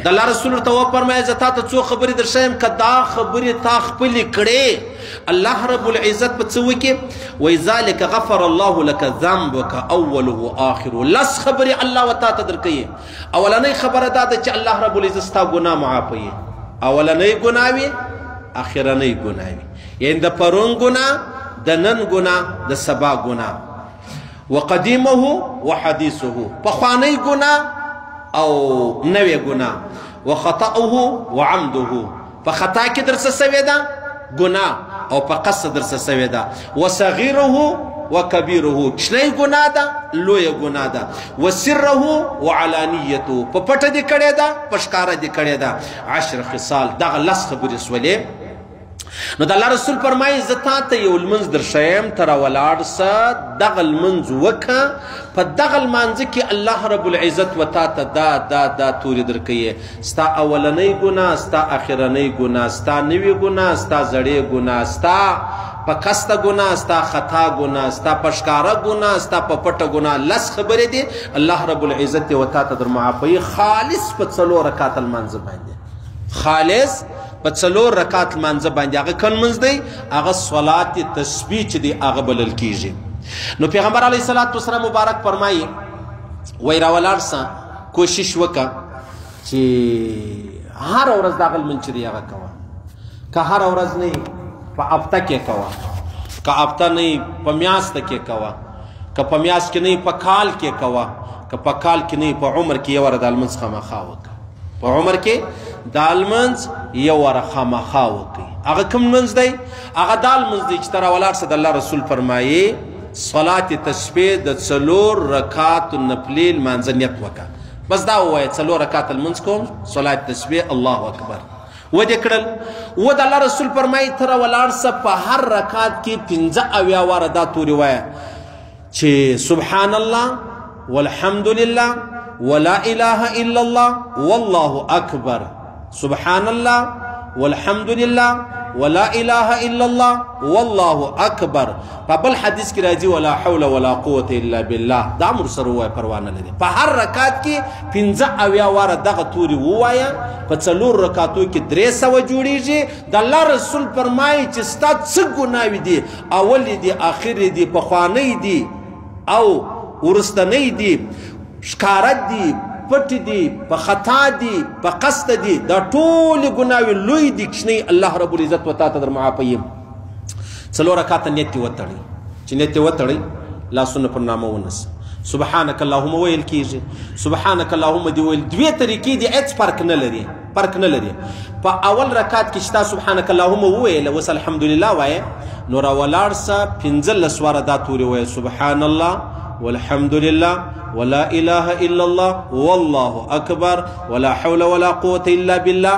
د الله رسول ورته وفرمایه زه تا ته څو خبرې درښیم که دا خبرې تا خپلې کړې الله رب العزت په څه وکړي وایي ذلک غفر الله لك ذنبك اوله آخره لس خبرې الله و تا ته درکوي اولنۍ خبره دا ده چې الله رب العزت ستا ګناه معافوي اولنۍ ګناه وي اخرنۍ ګناه وي یعنې د پرون ګناه د نن ګناه د سبا ګناه وقدیمه وحدیثه پخوانی ګناه او نوی ګناه وخطأه وعمده په خطا کې درڅه سوې ده ګناه او په قصد درڅه سوې ده وصغیره وکبیره کوچنی ګناه ده لویه ګناه ده وسره وعلانیته په پټه دې کړې ده په ښکاره دې کړې ده 10 خصال دغه لس خبرې سولې نو د الله رسول فرمایي زه تا ته یو لمونځ درښیم ته راولاړ سه دغه لمونځ وکړه په دغه لمانځه کې الله رب العزت و تا ته دا تورې درکوي ستا اولنۍ ګناه ستا اخرنۍ ګناه ستا نوي ګناه ستا زړې ګناه ستا په قصده ګناه ستا خطا ګناه ستا په ښکاره ګناه ستا په پټه ګناه لس خبرې دي الله رب العزت یې و تا ته در معافوي خالص په 4 رکعات لمانځه باندې خالص په 4 رکعات لمانځه باندې هغه کوم لمونځ دی هغه صلات تسبیح چې دی هغه بلل کیږي نو پیغمبر علیه الصلاة والسلام مبارک فرمایي وایي راولاړ سه کوشش وکړه چې هره ورځ دغه لمونځ چې دی هغه کوه که هره ورځ نه په هفته کې کوه که هفته نه په میاشته کې کوه که په میاشت کې نه په کال کې کوه که په کال کې نه په عمر کې یو واره د لمونځ خامخا وکړه په عمر کې دا لمونځ یو واره خامخا وکړي هغه کوم لمونځ دی هغه دا لمونځ دی چې ته راولاړ سه د الله رسول فرمایي صلات تسبیح د 4 رکعات نفلي لمانځه نیت وکړه بس دا ووایه 4 رکعات لمونځ کوم صلات تسبیح الله اکبر و دې کړل و د الله رسول فرمایي ته راولاړ سه په هر رکعات کې 15 واره دا تورې وایه چې سبحان الله والحمد لله ولا اله الا الله والله اکبر سبحان الله والحمد لله ولا اله الا الله والله اکبر په بل حدیث کې راځي ولا حول ولا قوه الا بالله دا امر سره وای پروا نه لري په هر رکعت کې 15 واره دغه توري ووایا په 4 رکعاتو کې 300 جوړیږي د الله رسول فرمایي چې ستا څه ګناوي دي اول دي اخر دي پخوانی دي او ورستنی دي ښکاره دي پټ دي په خطا دي په قصد دي دا ټول ګناوي لوی دي کښنی الله رب العزت و تا ته در معافوي 4 رکعات نیت وتړي چې نیت وتړي لاسونه پر نامه ونس سبحانك اللهم ویل کیږي سبحانك اللهم دی ویل دوی طریقې دي هیڅ فرق نه لري په اول رکعت کې شتا سبحانك اللهم ویل وس الحمدلله وایي نو راولاړ سه 15 واره دا تورې وایي سبحان الله والحمد لله ولا اله الا الله والله اکبر ولا حول ولا قوه الا بالله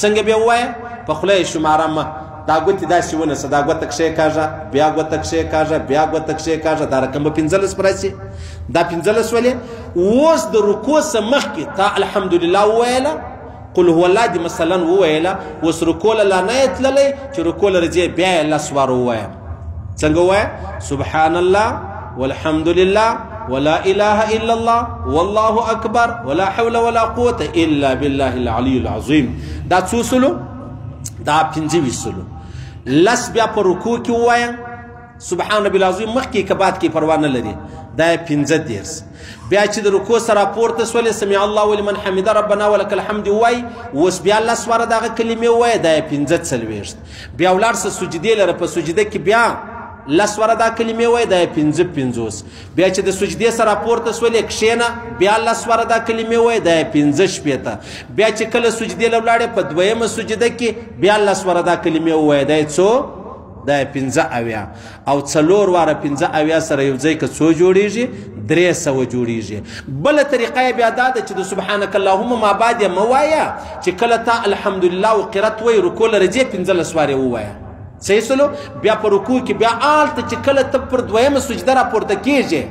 څنګه بیا وایه په خوله یې شماره مه دا ګوتې داسې ونیسه دا ګوته کښې کاږه بیا ګوته کښې کاږه بیا ګوته کښې کاږه دا رقم به 15 پر راسي دا 15 ولې اوس د رکوع څخه مخکې تا الحمدلله وویله قل هو الله دې مثلا وویله اوس رکوع له نه یې تللی چې رکوع له راځې بیا یې 10 واره ووایه څنګه ووایه سبحان الله والحمد لله ولا اله الا الله والله اکبر ولا حول ولا قوه الا بالله العلي العظيم دا څو سلو دا 15 سلو لس بیا په رکوع کې ووایم سبحان ربي العظیم مخکې که بعد کې پروا نه لري دا 15 بیا چې د رکوع سره پورته سولې سمع الله ولمن حمده ربنا ولك الحمد وای اوس بیا 10 واره دغه کلمې ووایه دا 15 بیا ولاړ سه سجدې لره په سجده کې بیا 10 واره دا کلمې وایي دا 15 بیا چې د سجدې سره پورته سولې کښېنه بیا 10 واره دا کلمې وایي دا 15 بیا چې کله سجدې له ولاړې په دویمه سجده کې بیا 10 واره دا کلمې ووایي دا څو دا 15 او 4 واره 15 سره یو ځای که څو جوړیږي 300 جوړیږي بله طریقه بیا دا ده چې د سبحانک اللهم ما بعد یې مه وایه چې کله تا الحمدلله او قرت وایي رکوع له راځې 15 وارې ووایه صحیح سلو بیا په رکوع کې بیا آلته چې کله ته پر دویمه سجده راپورته کیږي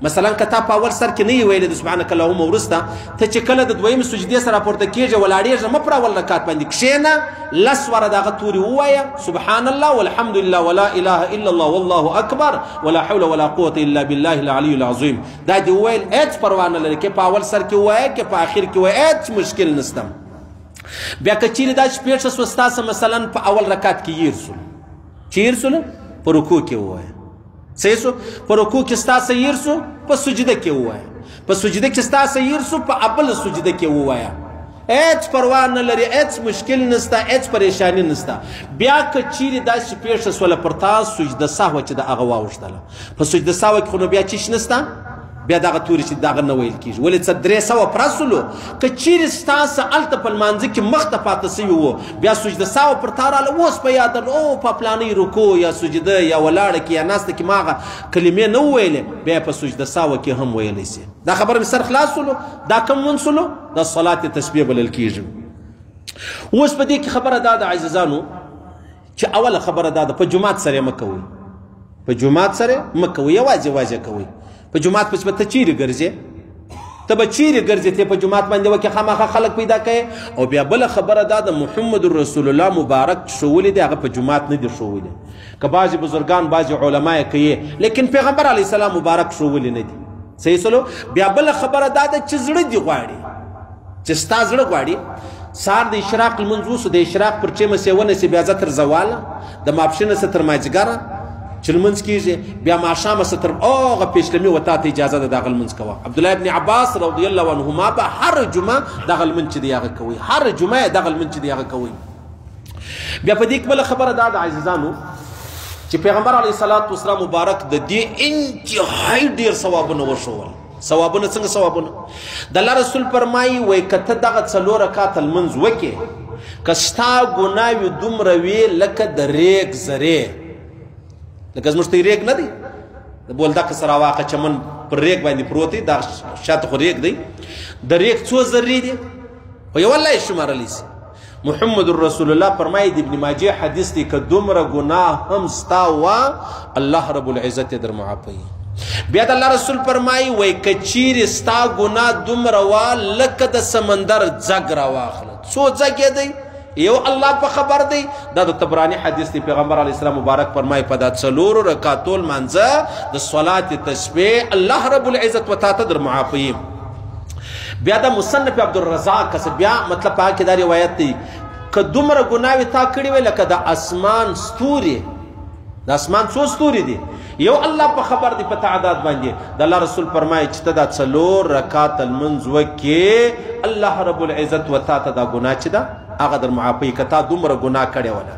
مثلا که تا په اول سر کې نه یې ویلې د سبحانک اللهم وروسته ته چې کله د دویمې سجدې سره راپورته کېږې ولاړېږه مه پر اول رکعت باندې کښېنه لس واره د هغه تورې ووایه سبحان الله والحمد لله ولا اله الا الله والله اکبر ولا حول ولا قوة الا بالله العلي العظیم دا دې وویل هېڅ پروا نه لري که په اول سر کې ووایه که په آخر کې ووایه هېڅ مشکل نشته بیا که چیرې دا چې پېښه شوه ستاسو مثلا په اول رکعت کې هیر سولو چې هیر سولو په رکوع کې ووایه صحیح سو په رکوع کې ستاسو هیر سو په سجده کې ووایه په سجده کې ستاسو هیر سو په اول سجده کې ووایه هېڅ پروا نه لري هېڅ مشکل نشته هېڅ پریشاني نشته بیا که چیرې داسې پېښه سوله پر تا سجده سهوه چې د هغه واوښتله په سجده سهوه کې خو نو بیا چیش نشته بیا دغه تورې چې دغه نه ویل کېږي ولې څه 300 پرسلو که چیرې ستاسو هلته په لمانځه کې مخته پاته سوي وو بیا سجده سهوه پر تا راغله اوس په یاد او په پلانۍ رکوع یا سجده یا ولاړه کې یا ناسته کې ما هغه کلمې نه وویلې بیا په سجده سهوه کې هم ویلی سي دا خبره مې سر خلاصولو دا کوم منسلو دا صلات تسبیح بلل کېږي اوس په دې کې خبره دا ده عزیزانو چې اوله خبره دا ده په جومات سره یې مه کوئ په جومات سره مه کوئ یوازې کوئ په جومات پسې به ته چیرې ګرځې ته به چیرې ګرځې ته په جومات باندې وکې خامخا خلک پیدا کوې او بیا بله خبره دا د محمد رسول الله مبارک ښوولي دی هغه په جومات نه دي ښوولي که بعضې بزرګان بعضې علما یې کوي لیکن پیغمبر علیه السلام مبارک ښوولي نه دي صحیح سلو بیا بله خبره دا ده چې زړه دې غواړي چې ستا زړه غواړي سهار د اشراق لمونځ وسو د اشراق پر چیمه سې ونسې بیا ځه تر زواله د ماپښینه څه تر مازدیګره چې لمونځ کېږي بیا ماښامه څه تر هغه پیشلمي و تا ته اجازه ده دغه لمونځ کوه عبدالله ابن عباس رضی الله عنهما به هر جمعه دغه لمونځ چې دی هغه کوئ هر جمعه یې دغه لمونځ چې دی هغه کوئ بیا په دې کې بله خبره دا ده عزیزانو چې پیغمبر علیه الصلاة والسلام مبارک د دې انتهایی ډېر ثوابونه وښول ثوابونه څنګه ثوابونه د الله رسول فرمایي وایي که ته دغه 4 رکعاته لمونځ وکې که ستا ګناوې دومره وي لکه د ریګ زرې لکه زموږ ته ریګ نه دی د بولدک سره واقع چمن پر ریګ باندې پروت دی دا شاته خو ریګ دی د ریګ څو ذرې دي خو یو الله یې شمارلی سي محمد رسول الله فرمایي د ابن ماجه حدیث دی که دومره ګناه هم ستا وه الله رب العزت یې در معافوي بیا د الله رسول فرمایي وایي که چیرې ستا ګناه دومره وه لکه د سمندر ځګ راواخله څو ځګ یې دی یو الله په خبر دی دا د طبراني حدیث دی پیغمبر علیه السلام مبارک فرمایي په دا 4 رکعاتو لمانځه د صلات تسبیح الله رب العزت و تا ته در معافوي بیا د مصنف عبدالرزاق کس بیا مطلب په هغه کې دا روایت دی که دومره ګناوې تا کړې وې لکه د اسمان ستوري د اسمان څو ستوري دي یو الله په خبر دی په تعداد باندې د الله رسول فرمایي چې ته دا 4 رکعات لمونځ وکې الله رب العزت و تا ته دا ګناه چې ده هغه در معافی که تا دومره ګناه کړې وله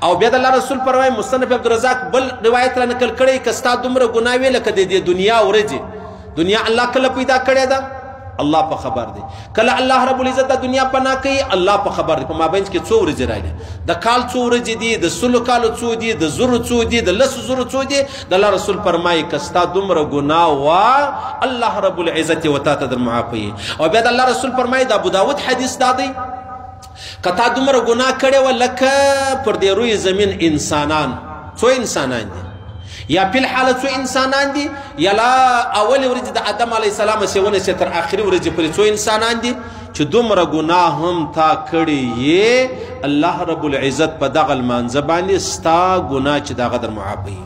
او بیا د الله رسول فرمایي مصنف عبدالرزاق بل روایت را نقل کړی که ستا دومره ګناه وې لکه د دې دنیا ورځې دنیا الله کله پیدا کړې ده الله په خبر دی کله الله رب العزت د دنیا پناه کوي الله په خبر دی په مابینځ کې څو ورځې راغلي د کال څو ورځې دي د 100 کالو څو دي د 1000 څو دي د 100 څو دي د الله رسول فرمایي که ستا دومره ګناه وه الله رب العزت یې ورته در معافوي او بیا د الله رسول فرمایي د ابو داود حدیث دا دی که تا دومره ګناه کړې وه لکه پر دې روی زمین انسانان څو انسانان دي یا په حالت څو انسانان دي یا لا اول ورځ د آدم علیه السلام سیونه چې تر اخري ورځ پورې څو انسانان دي چې دومره ګناه هم تا کړی یې الله رب العزت په دغه لمانځه باندې ستا ګناه چې دغه در معافوي